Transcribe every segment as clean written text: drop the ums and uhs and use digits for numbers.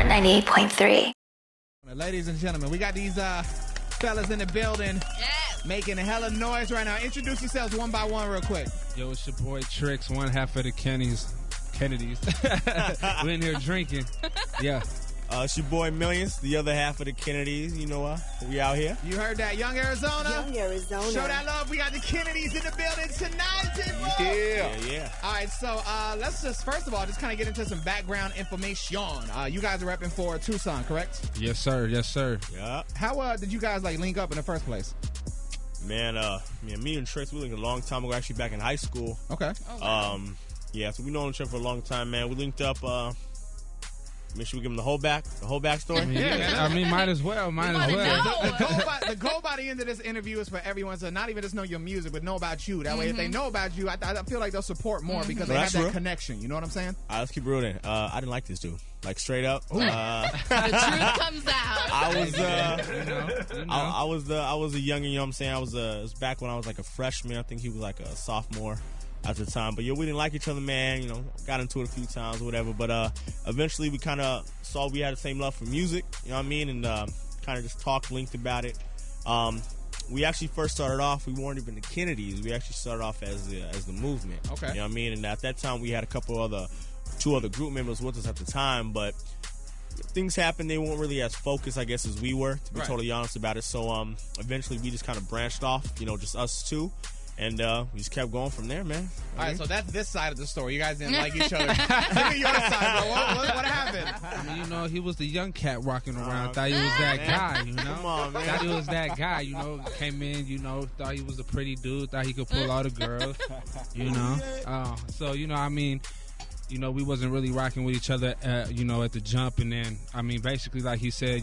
98.3. Ladies and gentlemen, we got these fellas in the building making a hella noise right now. Introduce yourselves one by one real quick. Yo, it's your boy Trix, one half of the Kennedys. We're in here drinking. Yeah. It's your boy Millions, the other half of the Kennedys. You know we out here. You heard that. Young Arizona. Young Arizona. Show that love. We got the Kennedys in the building tonight. Yeah. All right, so let's just, first of all, just kind of get into some background information. You guys are repping for Tucson, correct? Yes, sir. Yeah. How did you guys link up in the first place? Man, me and Trix, we linked a long time ago, actually back in high school. Okay. So we known each other for a long time, man. We linked up, should we give him the whole backstory? Might as well. The goal by the end of this interview is for everyone to not even just know your music, but know about you. That way, if they know about you, I feel like they'll support more because they have that connection. You know what I'm saying? All right, let's keep it real then. I didn't like this dude. Like, straight up. The truth comes out. I was a youngin', you know what I'm saying? It was back when I was like a freshman. I think he was like a sophomore at the time. But, we didn't like each other, man. Got into it a few times or whatever. But eventually we kind of saw we had the same love for music, you know what I mean? And kind of just talked, linked about it. We actually first started off, we weren't even the Kennedys. We actually started off as the movement. Okay. You know what I mean? And at that time we had two other group members with us at the time. But things happened. They weren't really as focused, I guess, as we were, to be totally honest about it. So eventually we just kind of branched off, just us two. And we just kept going from there, man. All right, so that's this side of the story. You guys didn't like each other. Tell me your side, bro. What happened? He was the young cat walking around. Thought he was that guy, Come on, man. Thought he was that guy, Came in, thought he was a pretty dude. Thought he could pull all the girls, So, we wasn't really rocking with each other, at the jump. And then, basically, like he said,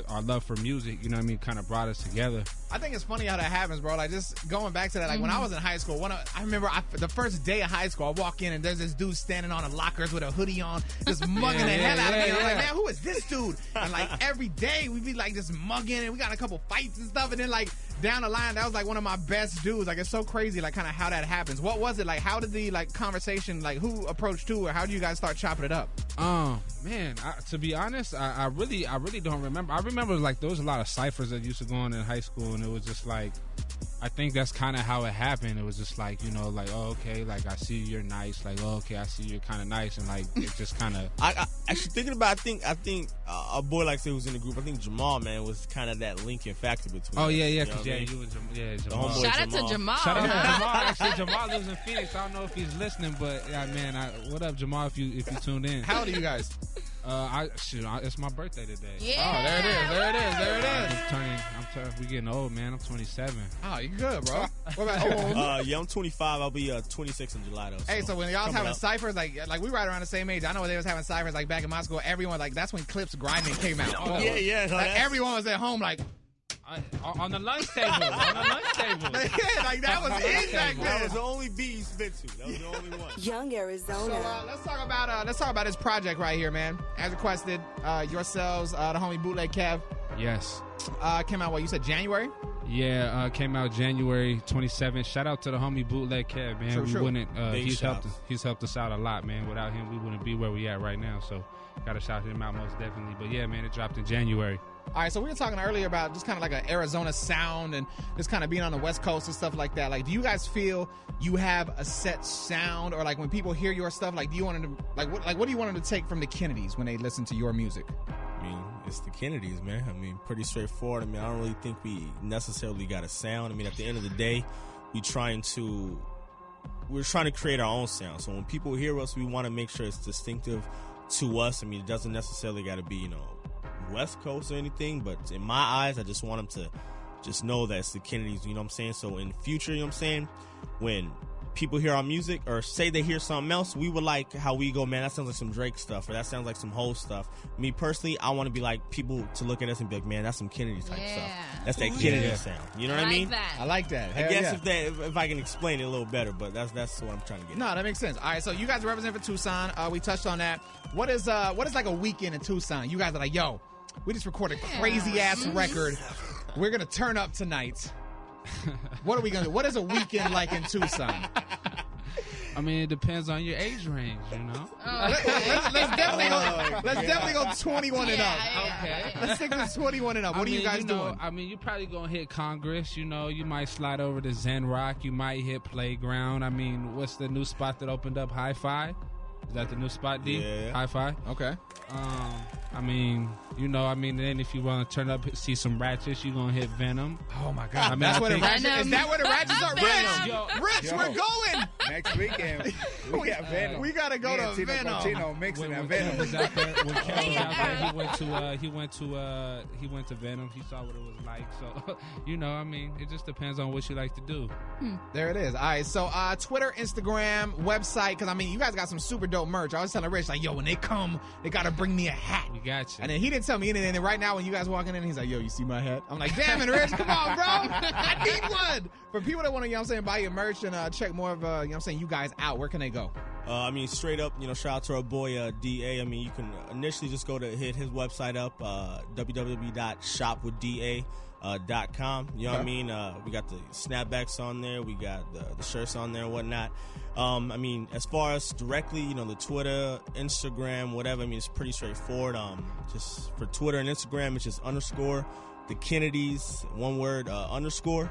our love for music, kind of brought us together. I think it's funny how that happens, bro. Like, just going back to that, like, when I was in high school, I remember the first day of high school, I walk in and there's this dude standing on the lockers with a hoodie on, just mugging the hell out of me. I'm like, man, who is this dude? And, like, every day we'd be, like, just mugging, and we got a couple fights and stuff, and then, like, down the line, that was, like, one of my best dudes. Like, it's so crazy, like, kind of how that happens. What was it? Like, how did the, like, conversation, like, who approached who, or how did you guys start chopping it up? Man, to be honest, I really don't remember. I remember, like, there was a lot of ciphers that used to go on in high school, and it was just like, I think that's kind of how it happened. It was just like, like, oh, okay, like, I see you're nice. Like, oh, okay, I see you're kind of nice. And, like, it just kind of... I actually thinking about it, I think a boy like say who was in the group, I think Jamal, man, was kind of that linking factor between us. Yeah, because you were Shout Jamal. out to Jamal. Shout out to Jamal. Actually, Jamal lives in Phoenix. I don't know if he's listening, but, what up, Jamal, if you tuned in? How old are you guys? It's my birthday today. Yeah. Oh, there it is. We getting old, man. I'm 27. Oh, you good, bro. What about you? I'm 25. I'll be 26 in July, though. Hey, so when y'all was having ciphers, like we right around the same age. I know when they was having ciphers, like back in my school, everyone, like, that's when Clips Grinding came out. Yeah. Like, everyone was at home, like... on the lunch table. Yeah, like, that was it back then. That was the only beat you spit to. That was the only one. Young Arizona. So let's talk about this project right here, man. As requested, yourselves, the homie Bootleg Kev. Yes. Came out, you said January? Yeah, came out January 27th. Shout out to the homie Bootleg Kev, man. True. Wouldn't he's helped us out a lot, man. Without him, we wouldn't be where we at right now. So gotta shout him out most definitely. But yeah, man, it dropped in January. All right, so we were talking earlier about just kind of like an Arizona sound and just kind of being on the West Coast and stuff like that. Like, do you guys feel you have a set sound, or like when people hear your stuff, like, do you want them to what do you want them to take from the Kennedys when they listen to your music? I mean, it's the Kennedys, man. I mean, pretty straightforward. I mean, I don't really think we necessarily got a sound. I mean, at the end of the day, we're trying to create our own sound. So when people hear us, we want to make sure it's distinctive to us. I mean, it doesn't necessarily got to be, West Coast or anything, but in my eyes, I just want them to just know that it's the Kennedys, you know what I'm saying? So in the future, you know what I'm saying, when people hear our music or say they hear something else, we would like how we go, man, that sounds like some Drake stuff, or that sounds like some Ho stuff. Me personally, I want to be like people to look at us and be like, man, that's some Kennedy type stuff. That's that Kennedy sound. You know what I mean? I like that. I guess if I can explain it a little better, but that's what I'm trying to get. No, that makes sense. All right, so you guys represent for Tucson. We touched on that. What is like a weekend in Tucson? You guys are like, yo, we just recorded a crazy ass record. We're gonna turn up tonight. What are we gonna do? What is a weekend like in Tucson? I mean, it depends on your age range, Let's definitely Let's definitely go 21 and up. Okay. Let's stick to 21 and up. What are you guys doing? I mean, you probably gonna hit Congress. You know, you might slide over to Zen Rock. You might hit Playground. I mean, what's the new spot that opened up? Hi-Fi. Is that the new spot, D? Yeah. Hi-Fi. Okay. I mean, then if you want to turn up, see some ratchets, you gonna hit Venom. Oh my God. I mean, That's I where the think- ratchets. Is that where the ratchets are? Venom. Rich, we're going. Next weekend, we got Venom. We gotta go to Tino Venom. Cochino mixing that When Venom. Ken was out there, he went to Venom. He saw what it was like. So, I mean, it just depends on what you like to do. There it is. All right. So, Twitter, Instagram, website. Because I mean, you guys got some super dope merch. I was telling Rich, like, yo, when they come, they gotta bring me a hat. We got you. And then he didn't tell me anything. And right now, when you guys walking in, he's like, yo, you see my hat? I'm like, damn it, Rich, come on, bro. I need one. For people that want to, buy your merch and check more of, you guys out, where can they go? I mean, straight up, shout out to our boy DA. I mean, you can initially just go to hit his website up, www.shopwithda.com. You know what I mean? We got the snapbacks on there. We got the shirts on there and whatnot. I mean, as far as directly, the Twitter, Instagram, whatever, I mean, it's pretty straightforward. Just for Twitter and Instagram, it's just _ the Kennedys, one word, _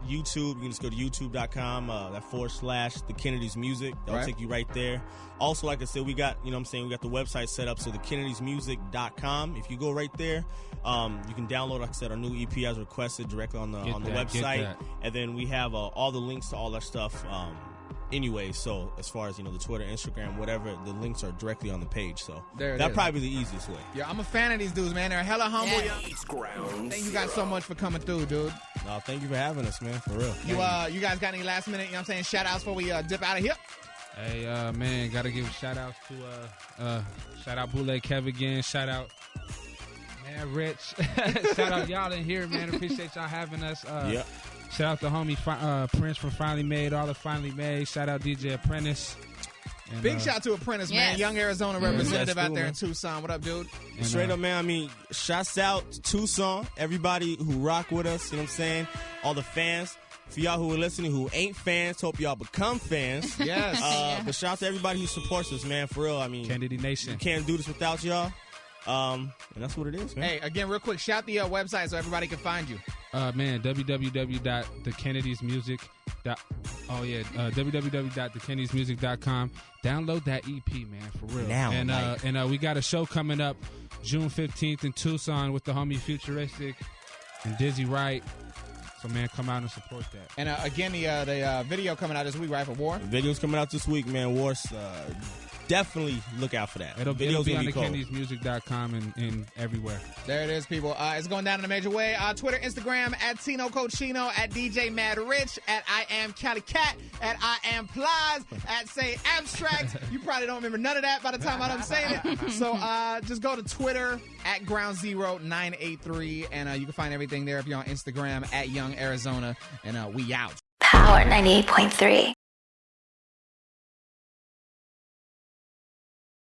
YouTube, you can just go to youtube.com, that / the Kennedys Music. That'll take you right there. Also, like I said, we got, we got the website set up, so the KennedysMusic.com. If you go right there, you can download, like I said, our new EP as requested directly on the website. And then we have all the links to all that stuff anyway. So as far as, the Twitter, Instagram, whatever, the links are directly on the page. So that'd probably be the easiest way. Yeah, I'm a fan of these dudes, man. They're hella humble. Thank you guys so much for coming through, dude. No, thank you for having us, man, for real. You guys got any last minute, shout outs before we dip out of here? Hey, man, gotta give shout outs to shout out Bootleg Kev again. Shout out man Rich. Shout out y'all in here, man. Appreciate y'all having us. Shout out to homie Prince from Finally Made, all the Finally Made. Shout out DJ Apprentice. And, big shout out to Apprentice, man. Yes. Young Arizona representative That's out there cool, in Tucson. What up, dude? And, Straight up, man. I mean, shouts out to Tucson, everybody who rock with us, you know what I'm saying? All the fans. For y'all who are listening who ain't fans, hope y'all become fans. Yes. But shout out to everybody who supports us, man, for real. I mean, Kennedy Nation. we can't do this without y'all. And that's what it is, man. Hey, again, real quick, shout the website so everybody can find you. Man, www.thekennedysmusic.com. Download that EP, man, for real. Now, and we got a show coming up June 15th in Tucson with the homie Futuristic and Dizzy Wright. So, man, come out and support that. And again, the video coming out this week, right, for War? The video's coming out this week, man. Wars, definitely look out for that. It'll be on gonna the cold. KennedysMusic.com and everywhere. There it is, people. It's going down in a major way. Twitter, Instagram, at Tino Cochino, at DJ Mad Rich, at I Am Cali Cat, at I Am Plies, at Say Abstract. You probably don't remember none of that by the time I'm saying it. So just go to Twitter, at Ground Zero 983, and you can find everything there if you're on Instagram, at Young Arizona, and we out. Power 98.3.